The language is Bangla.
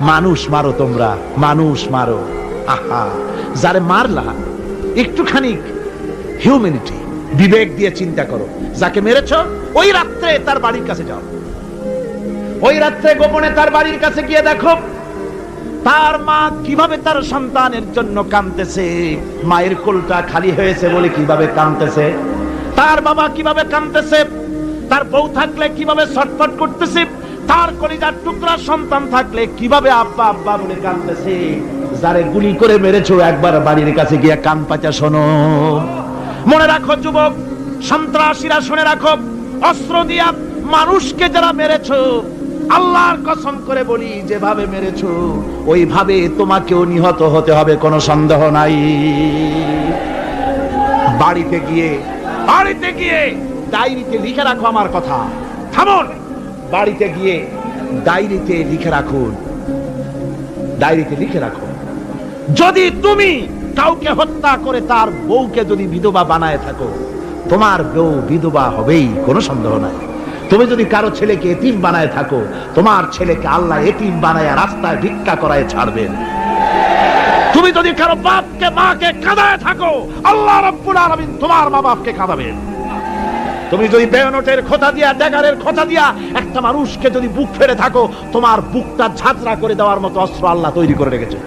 মানুষ মারো, তোমরা মানুষ মারো। আহা, যারে মারলা একটুখানি হিউম্যানিটি, বিবেক দিয়ে চিন্তা করো। যাকে মেরেছ ওই রাত্রে তার বাড়ির কাছে যাও, ওই রাত্রে গোপনে তার বাড়ির কাছে গিয়ে দেখো তার মা কিভাবে তার সন্তানের জন্য কাঁদতেছে, মায়ের কোলটা খালি হয়েছে বলে কিভাবে কাঁদতেছে, তার বাবা কিভাবে কাঁদতেছে, তার বউ থাকলে কিভাবে ছটফট করতেছে, তার কলিজার টুকরা সন্তান থাকলে কিভাবে আব্বা আব্বা বলে কাঁদতেছে। যারে গুলি করে মেরেছো একবার বাড়ির কাছে গিয়ে কান পাচা শোনো। মনে রাখো যুবক, সন্ত্রাসীরা শুনে রাখো, অস্ত্র দিয়া মানুষকে যারা মেরেছো, আল্লাহর কসম করে বলি যেভাবে মেরেছো ওইভাবে তোমাকেও নিহত হতে হবে, কোনো সন্দেহ নাই। বাড়িতে গিয়ে ডায়েরিতে লিখে রাখো আমার কথা। থামুন, বাড়িতে গিয়ে ডায়েরিতে লিখে রাখুন, ডায়েরিতে লিখে রাখো, যদি তুমি কাউকে হত্যা করে তার বউকে যদি বিধবা বানায় থাকো, তোমার বউ বিধবা হবেই, কোনো সন্দেহ নাই। তুমি যদি কারো ছেলেকে এতিম বানায় থাকো, তোমার ছেলেকে আল্লাহ এতিম বানায় রাস্তায় ভিক্ষা করায় ছাড়বেন। তুমি যদি কারো বাপকে মাকে কাঁদায় থাকো, আল্লাহ রাব্বুল আলামিন তোমার মা বাপকে কাঁদাবেন। তুমি যদি বেয়নটের খোঁচা দিয়া, ড্যাগারের খোঁচা দিয়া একটা মানুষকে যদি বুক ফেড়ে থাকো, তোমার বুকটা ঝাঁঝরা করে দেওয়ার মতো অস্ত্র আল্লাহ তৈরি করে রেখেছে।